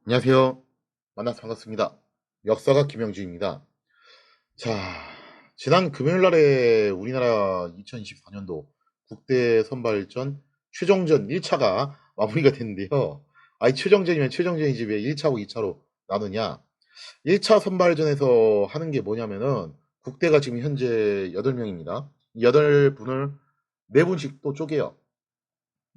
안녕하세요. 만나서 반갑습니다. 역사가 김영주입니다. 자, 지난 금요일 날에 우리나라 2024년도 국대 선발전 최종전 1차가 마무리가 됐는데요. 아이, 최종전이면 최종전이지 왜 1차고 2차로 나누냐? 1차 선발전에서 하는 게 뭐냐면은 국대가 지금 현재 8명입니다. 8분을 4분씩 또 쪼개요.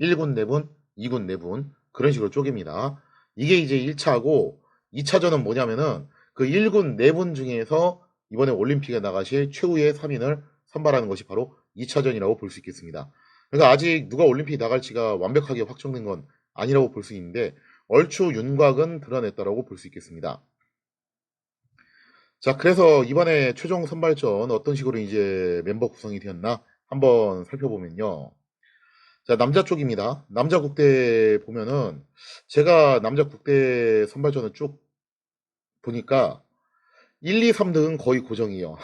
1군 4분, 2군 4분 그런 식으로 쪼갭니다. 이게 이제 1차고 2차전은 뭐냐면은 그 1군 4분 중에서 이번에 올림픽에 나가실 최후의 3인을 선발하는 것이 바로 2차전이라고 볼 수 있겠습니다. 그러니까 아직 누가 올림픽 나갈지가 완벽하게 확정된 건 아니라고 볼 수 있는데 얼추 윤곽은 드러냈다라고 볼 수 있겠습니다. 자, 그래서 이번에 최종 선발전 어떤 식으로 이제 멤버 구성이 되었나 한번 살펴보면요. 자, 남자 쪽입니다. 남자 국대 보면은 제가 남자 국대 선발전을 쭉 보니까 1, 2, 3등은 거의 고정이에요.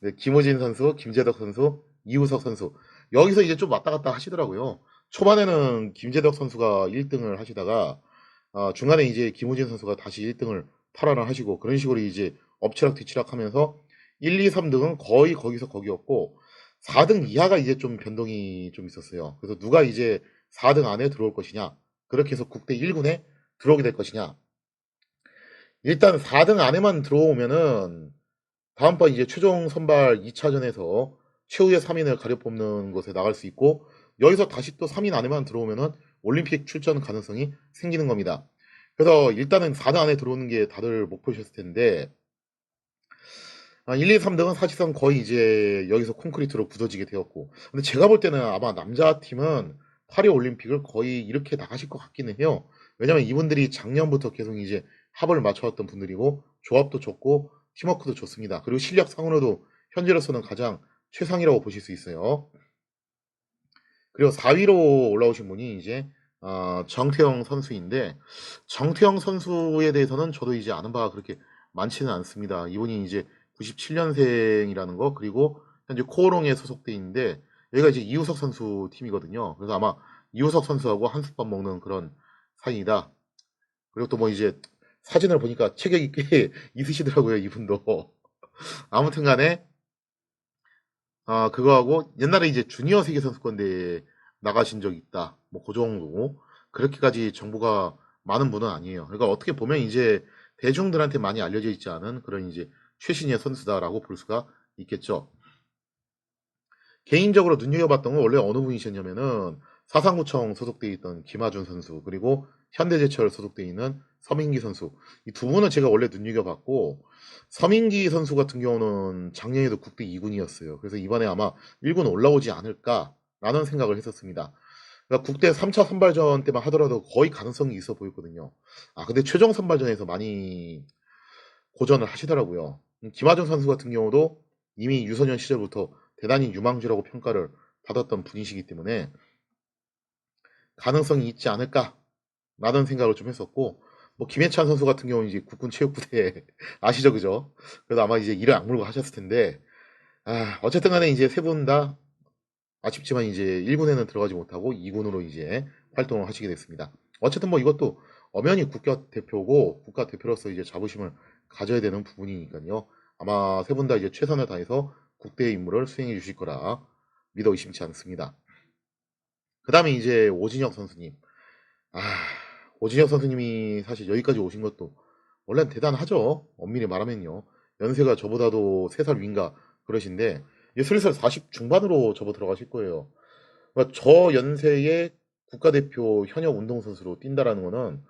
네, 김호진 선수, 김재덕 선수, 이우석 선수. 여기서 이제 좀 왔다 갔다 하시더라고요. 초반에는 김재덕 선수가 1등을 하시다가 중간에 이제 김호진 선수가 다시 1등을 탈환을 하시고 그런 식으로 이제 엎치락 뒤치락 하면서 1, 2, 3등은 거의 거기서 거기였고 4등 이하가 이제 좀 변동이 좀 있었어요. 그래서 누가 이제 4등 안에 들어올 것이냐, 그렇게 해서 국대 1군에 들어오게 될 것이냐. 일단 4등 안에만 들어오면은 다음번 이제 최종 선발 2차전에서 최후의 3인을 가려 뽑는 것에 나갈 수 있고 여기서 다시 또 3인 안에만 들어오면은 올림픽 출전 가능성이 생기는 겁니다. 그래서 일단은 4등 안에 들어오는 게 다들 목표셨을 텐데 1, 2, 3등은 사실상 거의 이제 여기서 콘크리트로 굳어지게 되었고 근데 제가 볼 때는 아마 남자 팀은 파리 올림픽을 거의 이렇게 나가실 것 같기는 해요. 왜냐면 이분들이 작년부터 계속 이제 합을 맞춰왔던 분들이고 조합도 좋고 팀워크도 좋습니다. 그리고 실력상으로도 현재로서는 가장 최상이라고 보실 수 있어요. 그리고 4위로 올라오신 분이 이제 정태영 선수인데 정태영 선수에 대해서는 저도 이제 아는 바가 그렇게 많지는 않습니다. 이분이 이제 97년생이라는 거 그리고 현재 코오롱에 소속돼 있는데 여기가 이제 이우석 선수 팀이거든요. 그래서 아마 이우석 선수하고 한솥밥 먹는 그런 사이다. 그리고 또 뭐 이제 사진을 보니까 체격이 꽤 있으시더라고요, 이분도. 아무튼 간에 그거하고 옛날에 이제 주니어 세계 선수권대회 나가신 적 있다. 뭐 그 정도. 그렇게까지 정보가 많은 분은 아니에요. 그러니까 어떻게 보면 이제 대중들한테 많이 알려져 있지 않은 그런 이제 최신의 선수다라고 볼 수가 있겠죠. 개인적으로 눈여겨봤던 건 원래 어느 분이셨냐면은 사상구청 소속돼 있던 김하준 선수 그리고 현대제철 소속돼 있는 서민기 선수 이 두 분은 제가 원래 눈여겨봤고 서민기 선수 같은 경우는 작년에도 국대 2군이었어요. 그래서 이번에 아마 1군 올라오지 않을까라는 생각을 했었습니다. 그러니까 국대 3차 선발전 때만 하더라도 거의 가능성이 있어 보였거든요. 근데 최종 선발전에서 많이 고전을 하시더라고요. 김하준 선수 같은 경우도 이미 유소년 시절부터 대단히 유망주라고 평가를 받았던 분이시기 때문에 가능성이 있지 않을까라는 생각을 좀 했었고 뭐 김해찬 선수 같은 경우는 이제 국군 체육부대 아시죠, 그죠? 그래도 아마 이제 이를 악물고 하셨을 텐데 어쨌든 간에 이제 세 분 다 아쉽지만 이제 1군에는 들어가지 못하고 2군으로 이제 활동을 하시게 됐습니다. 어쨌든 뭐 이것도 엄연히 국가대표고 국가대표로서 이제 자부심을 가져야 되는 부분이니까요. 아마 세 분 다 이제 최선을 다해서 국대 임무를 수행해 주실 거라 믿어 의심치 않습니다. 그 다음에 이제 오진혁 선수님. 아, 오진혁 선수님이 사실 여기까지 오신 것도 원래는 대단하죠. 엄밀히 말하면요. 연세가 저보다도 3살 위인가 그러신데 이제 슬슬 40 중반으로 접어 들어가실 거예요. 그러니까 저 연세에 국가대표 현역 운동선수로 뛴다라는 거는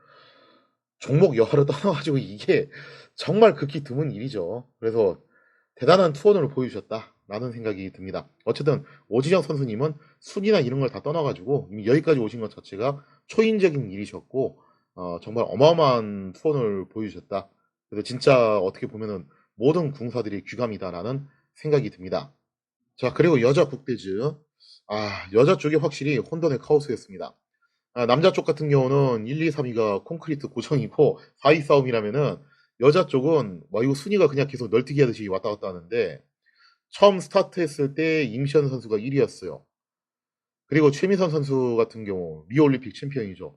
종목 여하를 떠나가지고 이게 정말 극히 드문 일이죠. 그래서 대단한 투혼을 보여주셨다라는 생각이 듭니다. 어쨌든 오지정 선수님은 순위나 이런 걸 다 떠나가지고 이미 여기까지 오신 것 자체가 초인적인 일이셨고 정말 어마어마한 투혼을 보여주셨다. 그래서 진짜 어떻게 보면은 모든 궁사들이 귀감이다라는 생각이 듭니다. 자, 그리고 여자 국대즈. 여자 쪽이 확실히 혼돈의 카오스였습니다. 남자 쪽 같은 경우는 1, 2, 3위가 콘크리트 고정이고 4위 싸움이라면은 여자 쪽은 와 이거 순위가 그냥 계속 널뛰기 하듯이 왔다 갔다 하는데 처음 스타트했을 때 임시현 선수가 1위였어요. 그리고 최미선 선수 같은 경우 리오 올림픽 챔피언이죠.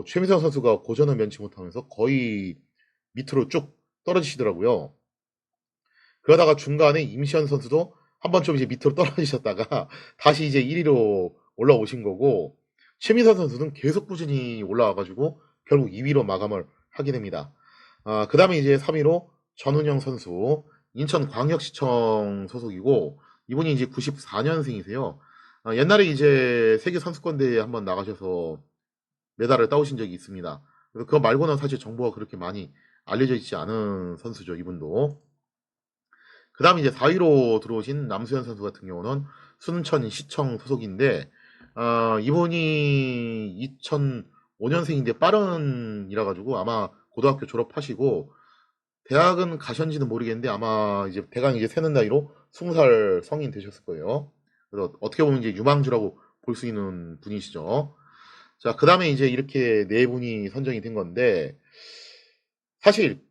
최미선 선수가 고전을 면치 못하면서 거의 밑으로 쭉 떨어지시더라고요. 그러다가 중간에 임시현 선수도 한번 좀 이제 밑으로 떨어지셨다가 다시 이제 1위로 올라오신 거고, 최미선 선수는 계속 꾸준히 올라와가지고 결국 2위로 마감을 하게 됩니다. 그 다음에 이제 3위로 전운영 선수, 인천광역시청 소속이고, 이분이 이제 94년생이세요. 옛날에 이제 세계선수권대회에 한번 나가셔서 메달을 따오신 적이 있습니다. 그래서 그거 말고는 사실 정보가 그렇게 많이 알려져 있지 않은 선수죠, 이분도. 그 다음에 이제 4위로 들어오신 남수현 선수 같은 경우는 순천 시청 소속인데, 이분이 2005년생인데 빠른이라 가지고 아마 고등학교 졸업하시고 대학은 가셨는지는 모르겠는데 아마 이제 대강 이제 세는 나이로 20살 성인 되셨을 거예요. 그래서 어떻게 보면 이제 유망주라고 볼 수 있는 분이시죠. 자, 그 다음에 이제 이렇게 네 분이 선정이 된 건데, 사실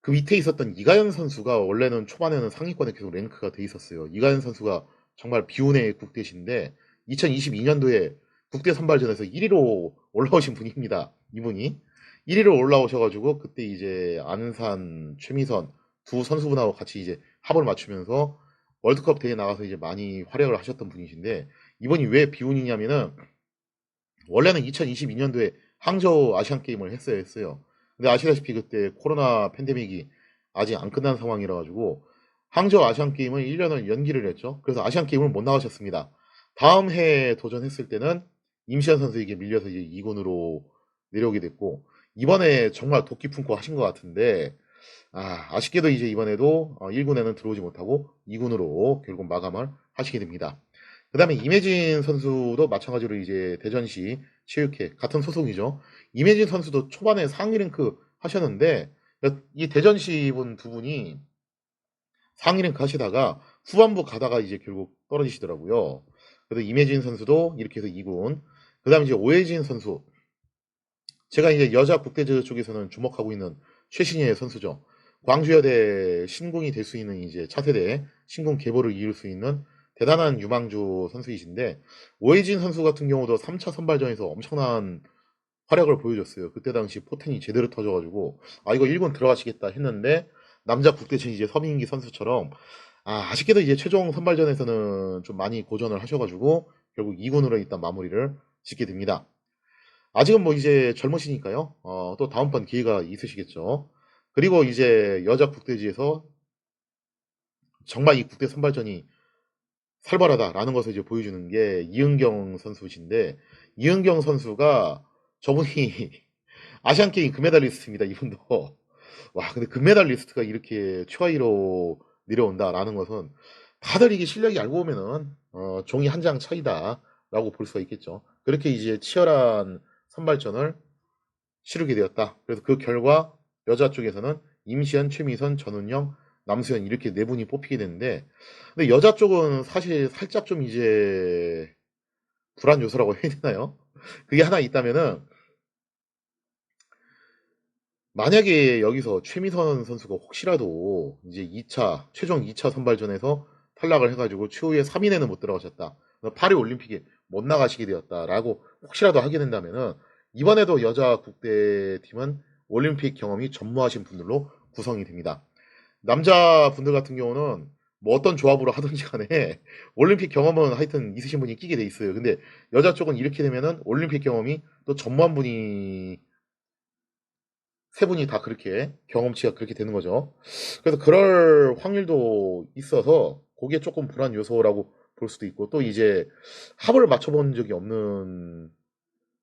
그 밑에 있었던 이가연 선수가 원래는 초반에는 상위권에 계속 랭크가 돼 있었어요. 이가연 선수가 정말 비운의 국대신데 2022년도에 국대 선발전에서 1위로 올라오신 분입니다. 이분이 1위로 올라오셔가지고 그때 이제 안산, 최미선 두 선수분하고 같이 이제 합을 맞추면서 월드컵 대회 나가서 이제 많이 활약을 하셨던 분이신데, 이분이 왜 비운이냐면은 원래는 2022년도에 항저우 아시안 게임을 했어요. 근데 아시다시피 그때 코로나 팬데믹이 아직 안 끝난 상황이라 가지고 항저우 아시안 게임을 1년을 연기를 했죠. 그래서 아시안 게임을 못 나가셨습니다. 다음 해에 도전했을 때는 임시현 선수에게 밀려서 이제 2군으로 내려오게 됐고, 이번에 정말 도끼 품고 하신 것 같은데, 아쉽게도 이제 이번에도 1군에는 들어오지 못하고 2군으로 결국 마감을 하시게 됩니다. 그 다음에 임혜진 선수도 마찬가지로 이제 대전시 체육회 같은 소속이죠. 임혜진 선수도 초반에 상위 랭크 하셨는데, 이 대전시 분 두 분이 상위 랭크 하시다가 후반부 가다가 이제 결국 떨어지시더라고요. 그래서 임혜진 선수도 이렇게 해서 2군. 그 다음에 이제 오혜진 선수. 제가 이제 여자 국대저 쪽에서는 주목하고 있는 최신의 선수죠. 광주여대 신궁이 될 수 있는 이제 차세대 신궁 계보를 이룰 수 있는 대단한 유망주 선수이신데, 오해진 선수 같은 경우도 3차 선발전에서 엄청난 활약을 보여줬어요. 그때 당시 포텐이 제대로 터져가지고 이거 1군 들어가시겠다 했는데, 남자 국대전 이제 서민기 선수처럼 아쉽게도 이제 최종 선발전에서는 좀 많이 고전을 하셔가지고 결국 2군으로 일단 마무리를 짓게 됩니다. 아직은 뭐 이제 젊으시니까요. 또 다음번 기회가 있으시겠죠. 그리고 이제 여자 국대지에서 정말 이 국대 선발전이 살벌하다라는 것을 이제 보여주는 게 이은경 선수신데, 이은경 선수가 저분이 아시안 게임 금메달리스트입니다. 이분도. 와, 근데 금메달리스트가 이렇게 최하위로 내려온다라는 것은 다들 이게 실력이 알고 보면은 종이 한 장 차이다라고 볼 수가 있겠죠. 그렇게 이제 치열한 선발전을 치르게 되었다. 그래서 그 결과 여자 쪽에서는 임시현, 최미선, 전운영, 남수현 이렇게 네 분이 뽑히게 되는데, 근데 여자 쪽은 사실 살짝 좀 이제 불안 요소라고 해야 되나요? 그게 하나 있다면은, 만약에 여기서 최미선 선수가 혹시라도 이제 2차 최종 2차 선발전에서 탈락을 해가지고 추후에 3인에는 못 들어가셨다, 파리 올림픽에 못 나가시게 되었다라고 혹시라도 하게 된다면은, 이번에도 여자 국대팀은 올림픽 경험이 전무하신 분들로 구성이 됩니다. 남자분들 같은 경우는 뭐 어떤 조합으로 하든지 간에 올림픽 경험은 하여튼 있으신 분이 끼게 돼 있어요. 근데 여자 쪽은 이렇게 되면은 올림픽 경험이 또 전무한 분이 세 분이 다 그렇게 경험치가 그렇게 되는 거죠. 그래서 그럴 확률도 있어서 그게 조금 불안 요소라고 볼 수도 있고, 또 이제 합을 맞춰본 적이 없는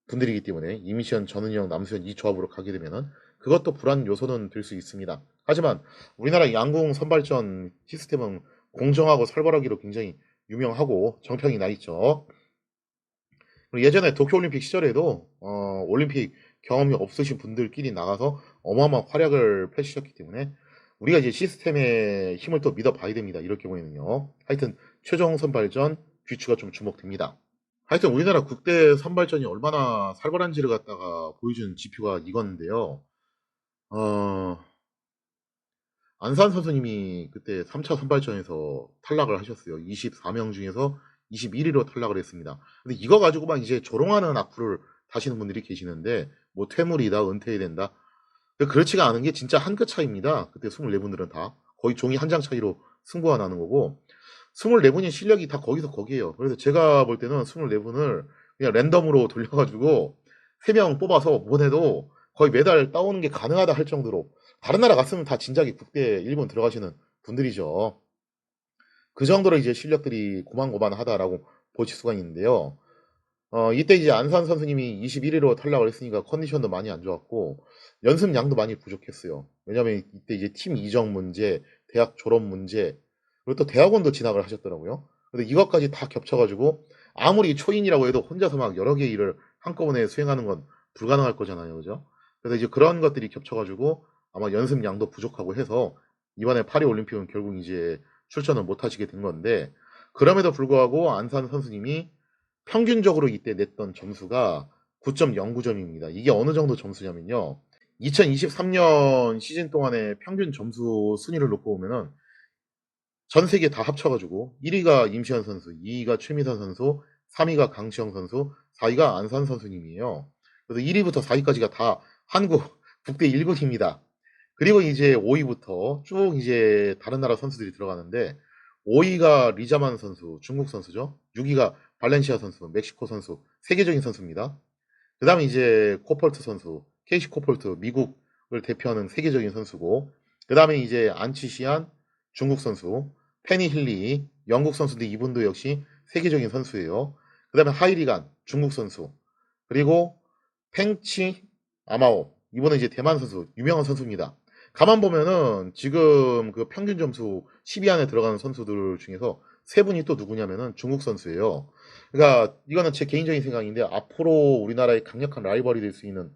분들이기 때문에 이미션, 전은영, 남수현 이 조합으로 가게 되면은 그것도 불안 요소는 될 수 있습니다. 하지만 우리나라 양궁 선발전 시스템은 공정하고 살벌하기로 굉장히 유명하고 정평이 나 있죠. 그리고 예전에 도쿄올림픽 시절에도 올림픽 경험이 없으신 분들끼리 나가서 어마어마한 활약을 펼치셨기 때문에 우리가 이제 시스템의 힘을 또 믿어봐야 됩니다. 이럴 경우에는요. 하여튼 최종 선발전 귀추가 좀 주목됩니다. 하여튼 우리나라 국대 선발전이 얼마나 살벌한지를 갖다가 보여주는 지표가 이건데요. 어, 안산 선수님이 그때 3차 선발전에서 탈락을 하셨어요. 24명 중에서 21위로 탈락을 했습니다. 근데 이거 가지고만 이제 조롱하는 악플을 다시는 분들이 계시는데 뭐 퇴물이다, 은퇴해야 된다. 그렇지가 않은 게 진짜 한 끗 차이입니다. 그때 24분들은 다 거의 종이 한 장 차이로 승부가 나는 거고 24분이 실력이 다 거기서 거기에요. 그래서 제가 볼 때는 24분을 그냥 랜덤으로 돌려가지고 3명 뽑아서 보내도 거의 매달 따오는 게 가능하다 할 정도로 다른 나라 갔으면 다 진작에 국대 일본 들어가시는 분들이죠. 그 정도로 이제 실력들이 고만고만하다라고 보실 수가 있는데요. 이때 이제 안산 선수님이 21위로 탈락을 했으니까 컨디션도 많이 안 좋았고 연습량도 많이 부족했어요. 왜냐면 이때 이제 팀 이적 문제, 대학 졸업 문제, 그리고 또 대학원도 진학을 하셨더라고요. 근데 이것까지 다 겹쳐가지고 아무리 초인이라고 해도 혼자서 막 여러 개의 일을 한꺼번에 수행하는 건 불가능할 거잖아요, 그죠? 그래서 이제 그런 것들이 겹쳐가지고 아마 연습량도 부족하고 해서 이번에 파리 올림픽은 결국 이제 출전을 못 하시게 된 건데 그럼에도 불구하고 안산 선수님이 평균적으로 이때 냈던 점수가 9.09점입니다. 이게 어느 정도 점수냐면요. 2023년 시즌 동안의 평균 점수 순위를 놓고 보면은 전 세계 다 합쳐가지고 1위가 임시현 선수, 2위가 최미선 선수, 3위가 강시영 선수, 4위가 안산 선수님이에요. 그래서 1위부터 4위까지가 다 한국 국대 1군입니다. 그리고 이제 5위부터 쭉 이제 다른 나라 선수들이 들어가는데 5위가 리자만 선수, 중국 선수죠. 6위가 발렌시아 선수, 멕시코 선수, 세계적인 선수입니다. 그 다음에 이제 코폴트 선수, 케이시 코폴트, 미국을 대표하는 세계적인 선수고, 그 다음에 이제 안치시안, 중국 선수, 페니 힐리, 영국 선수인데 이분도 역시 세계적인 선수예요. 그 다음에 하이리간, 중국 선수, 그리고 팽치 아마오, 이번에 이제 대만 선수, 유명한 선수입니다. 가만 보면은 지금 그 평균 점수 10위 안에 들어가는 선수들 중에서 세 분이 또 누구냐면은 중국 선수예요. 그러니까 이거는 제 개인적인 생각인데 앞으로 우리나라의 강력한 라이벌이 될 수 있는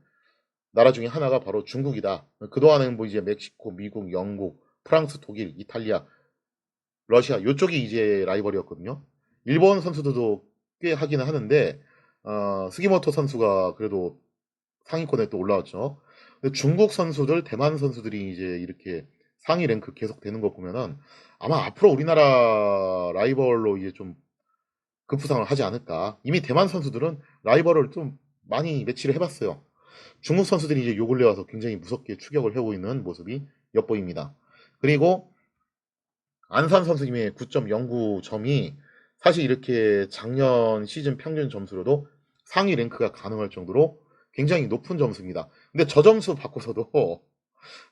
나라 중에 하나가 바로 중국이다. 그동안은 뭐 이제 멕시코, 미국, 영국, 프랑스, 독일, 이탈리아, 러시아 이쪽이 이제 라이벌이었거든요. 일본 선수들도 꽤 하기는 하는데 스기모토 선수가 그래도 상위권에 또 올라왔죠. 근데 중국 선수들, 대만 선수들이 이제 이렇게 상위 랭크 계속 되는 거 보면은 아마 앞으로 우리나라 라이벌로 이제 좀 급부상을 하지 않을까. 이미 대만 선수들은 라이벌을 좀 많이 매치를 해봤어요. 중국 선수들이 이제 요 근래 와서 굉장히 무섭게 추격을 해오고 있는 모습이 엿보입니다. 그리고 안산 선수님의 9.09점이 사실 이렇게 작년 시즌 평균 점수로도 상위 랭크가 가능할 정도로 굉장히 높은 점수입니다. 근데 저 점수 바꿔서도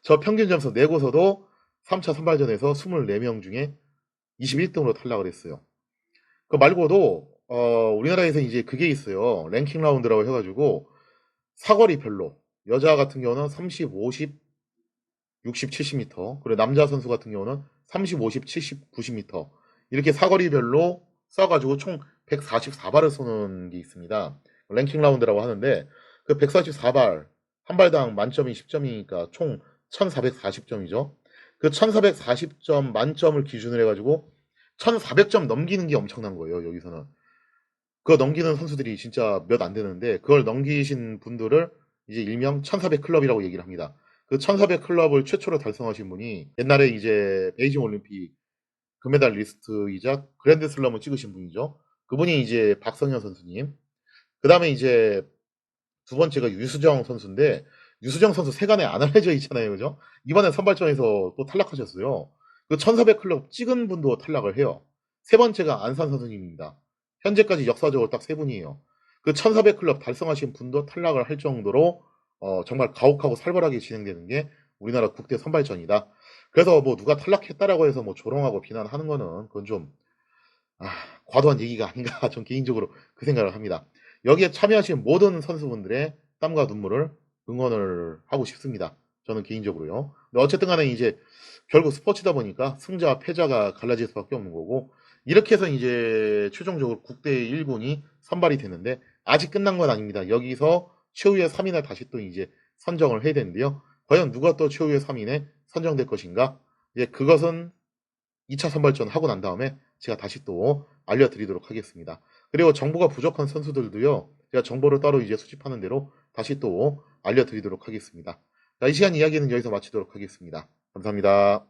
저 평균 점수 내고서도 3차 선발전에서 24명 중에 21등으로 탈락을 했어요. 그 말고도 우리나라에서 이제 그게 있어요. 랭킹 라운드라고 해가지고 사거리별로 여자 같은 경우는 30, 50, 60, 70m 그리고 남자 선수 같은 경우는 30, 50, 70, 90m 이렇게 사거리별로 써가지고 총 144발을 쏘는 게 있습니다. 랭킹 라운드라고 하는데 그 144발 한 발당 만점이 10점이니까 총 1440점이죠. 그 1440점 만점을 기준으로 해가지고 1400점 넘기는 게 엄청난 거예요. 여기서는 그거 넘기는 선수들이 진짜 몇 안 되는데 그걸 넘기신 분들을 이제 일명 1400 클럽이라고 얘기를 합니다. 그 1400 클럽을 최초로 달성하신 분이 옛날에 이제 베이징 올림픽 금메달리스트이자 그랜드슬럼을 찍으신 분이죠. 그분이 이제 박성현 선수님. 그 다음에 이제 두 번째가 유수정 선수인데 유수정 선수 세간에 안 알려져 있잖아요, 그죠? 이번에 선발전에서 또 탈락하셨어요. 그 1400 클럽 찍은 분도 탈락을 해요. 세 번째가 안산 선수님입니다. 현재까지 역사적으로 딱 세 분이에요. 그 1400 클럽 달성하신 분도 탈락을 할 정도로 정말 가혹하고 살벌하게 진행되는 게 우리나라 국대 선발전이다. 그래서 뭐 누가 탈락했다라고 해서 뭐 조롱하고 비난하는 거는 그건 좀 아, 과도한 얘기가 아닌가 전 개인적으로 그 생각을 합니다. 여기에 참여하신 모든 선수분들의 땀과 눈물을 응원을 하고 싶습니다. 저는 개인적으로요. 근데 어쨌든 간에 이제 결국 스포츠다 보니까 승자와 패자가 갈라질 수밖에 없는 거고 이렇게 해서 이제 최종적으로 국대 1군이 선발이 되는데 아직 끝난 건 아닙니다. 여기서 최후의 3인을 다시 또 이제 선정을 해야 되는데요. 과연 누가 또 최후의 3인에 선정될 것인가? 이제 그것은 2차 선발전 하고 난 다음에 제가 다시 또 알려드리도록 하겠습니다. 그리고 정보가 부족한 선수들도요, 제가 정보를 따로 이제 수집하는 대로 다시 또 알려드리도록 하겠습니다. 자, 이 시간 이야기는 여기서 마치도록 하겠습니다. 감사합니다.